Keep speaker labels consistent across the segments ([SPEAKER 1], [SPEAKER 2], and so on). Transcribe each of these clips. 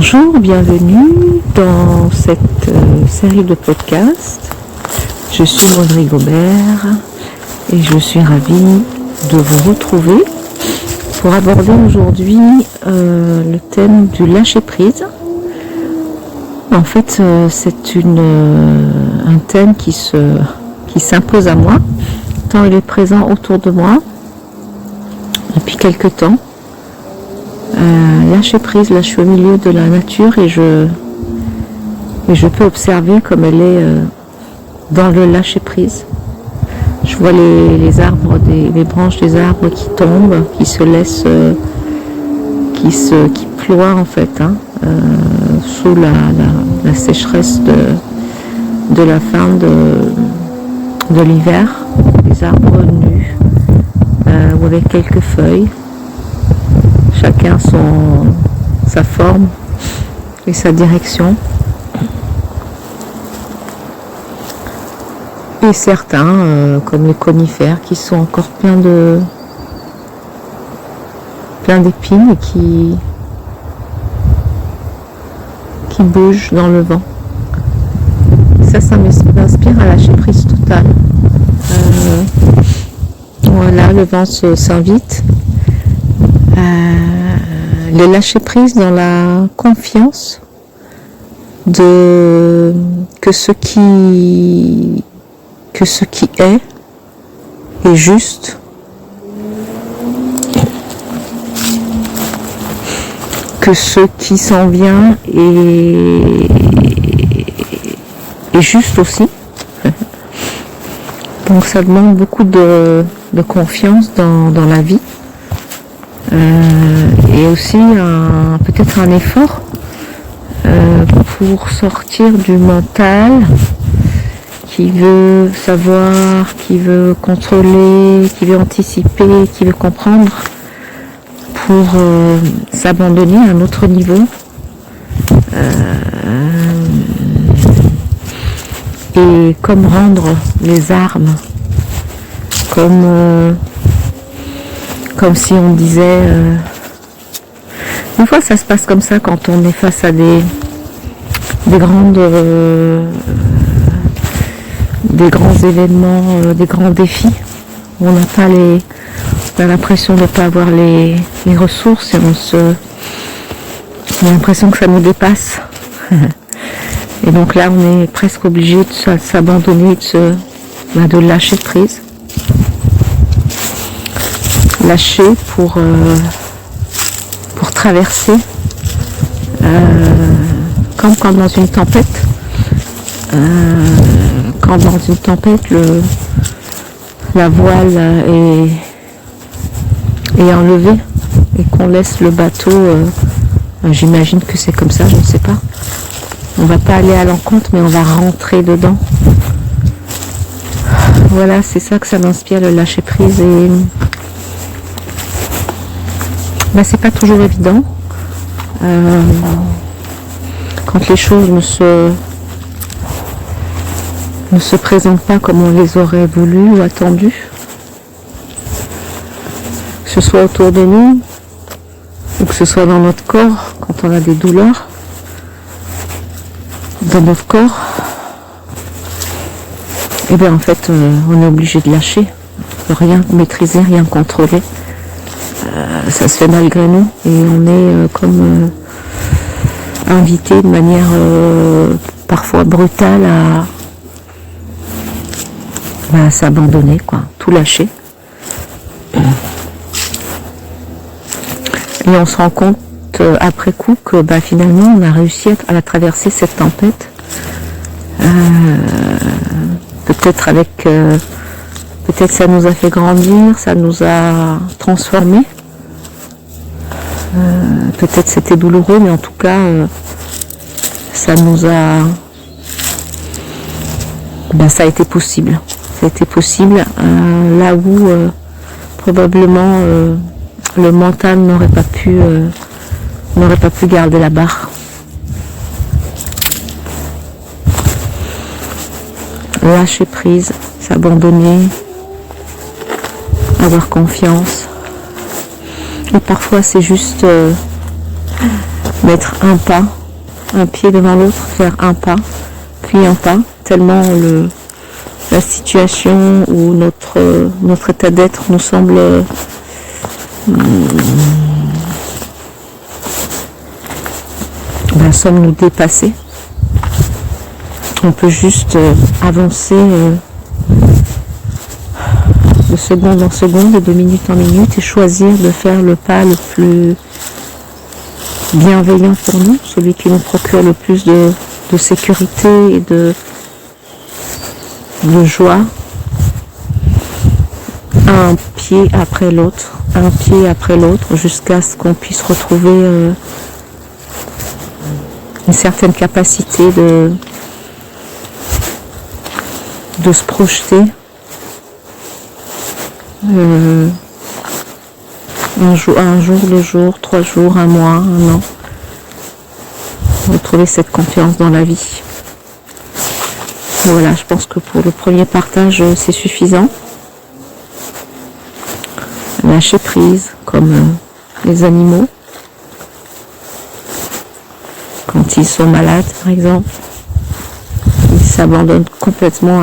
[SPEAKER 1] Bonjour, bienvenue dans cette série de podcasts. Je suis Maud Rigobert et je suis ravie de vous retrouver pour aborder aujourd'hui le thème du lâcher-prise. En fait, c'est un thème qui s'impose à moi, tant il est présent autour de moi depuis quelque temps. Lâcher prise, là je suis au milieu de la nature et je peux observer comme elle est dans le lâcher prise. Je vois les arbres, les branches des arbres qui tombent, qui se laissent, qui ploient en fait, sous la sécheresse de la fin de l'hiver, des arbres nus, ou avec quelques feuilles. Chacun sa forme et sa direction. Et certains, comme les conifères, qui sont encore pleins d'épines et qui bougent dans le vent. Ça m'inspire à lâcher prise totale. Voilà, le vent s'invite. Le lâcher prise dans la confiance que ce qui est juste, que ce qui s'en vient est juste aussi. Donc ça demande beaucoup de confiance dans la vie. Et aussi peut-être un effort pour sortir du mental qui veut savoir, qui veut contrôler, qui veut anticiper, qui veut comprendre, pour s'abandonner à un autre niveau et comme rendre les armes, comme si on disait, une fois ça se passe comme ça quand on est face à des grands événements, des grands défis, où on a l'impression de ne pas avoir les ressources et on a l'impression que ça nous dépasse. Et donc là on est presque obligé de s'abandonner, de lâcher prise. Lâcher pour traverser, comme quand dans une tempête, la voile est enlevée et qu'on laisse le bateau, j'imagine que c'est comme ça, je ne sais pas, on va pas aller à l'encontre mais on va rentrer dedans. Voilà, c'est ça que ça m'inspire, le lâcher prise. Et c'est pas toujours évident quand les choses ne se présentent pas comme on les aurait voulu ou attendu, que ce soit autour de nous ou que ce soit dans notre corps, quand on a des douleurs dans notre corps. Et bien en fait on est obligé de lâcher, rien maîtriser, rien contrôler. Ça se fait malgré nous et on est comme invité de manière parfois brutale à s'abandonner, quoi, tout lâcher. Et on se rend compte après coup que finalement on a réussi à traverser cette tempête, peut-être ça nous a fait grandir, ça nous a transformés. Peut-être c'était douloureux, mais en tout cas, ça a été possible. Ça a été possible là où probablement le mental n'aurait pas pu garder la barre. Lâcher prise, s'abandonner, avoir confiance. Et parfois c'est juste mettre un pas, un pied devant l'autre, faire un pas, puis un pas, tellement la situation ou notre état d'être nous semble sommes-nous dépassés. On peut juste avancer de seconde en seconde et de minute en minute et choisir de faire le pas le plus bienveillant pour nous, celui qui nous procure le plus de sécurité et de joie. Un pied après l'autre, jusqu'à ce qu'on puisse retrouver une certaine capacité de se projeter un jour, 2 jours, 3 jours, 1 mois, 1 an. Retrouver cette confiance dans la vie. Voilà, je pense que pour le premier partage, c'est suffisant. Lâcher prise, comme les animaux. Quand ils sont malades, par exemple, ils s'abandonnent complètement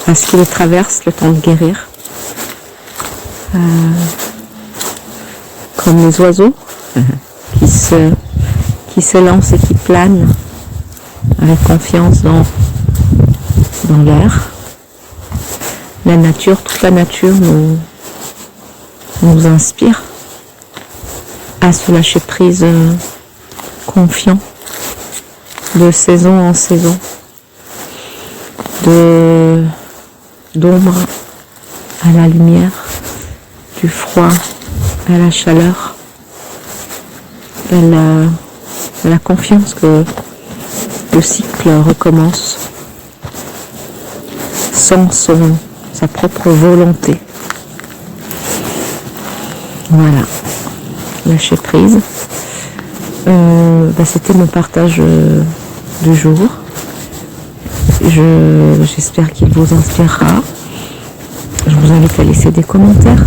[SPEAKER 1] à ce qui les traverse, le temps de guérir. Comme les oiseaux qui s'élancent et qui planent avec confiance dans l'air. La nature, toute la nature nous inspire à se lâcher prise confiant de saison en saison, d'ombre à la lumière, du froid à la chaleur, à la confiance que le cycle recommence sans sa propre volonté. Voilà, lâcher prise. C'était mon partage du jour. J'espère qu'il vous inspirera. Je vous invite à laisser des commentaires.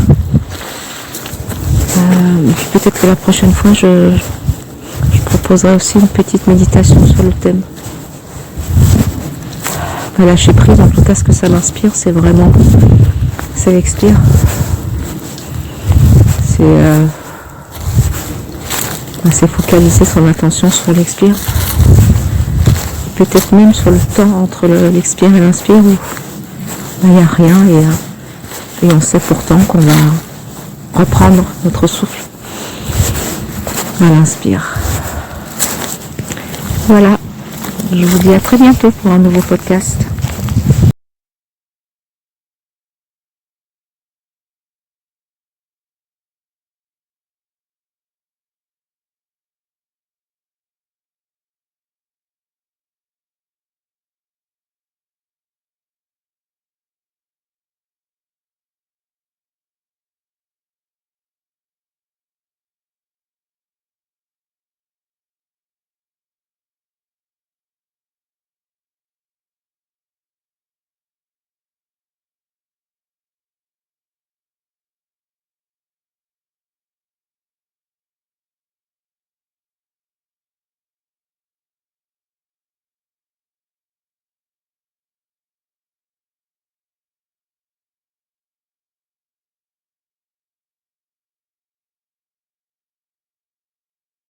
[SPEAKER 1] Puis peut-être que la prochaine fois, je proposerai aussi une petite méditation sur le thème. Lâcher prise, en tout cas, ce que ça m'inspire, c'est l'expire. C'est focaliser son attention sur l'expire. Peut-être même sur le temps entre l'expire et l'inspire où il n'y a rien et on sait pourtant qu'on va reprendre notre souffle à l'inspire. Voilà, je vous dis à très bientôt pour un nouveau podcast.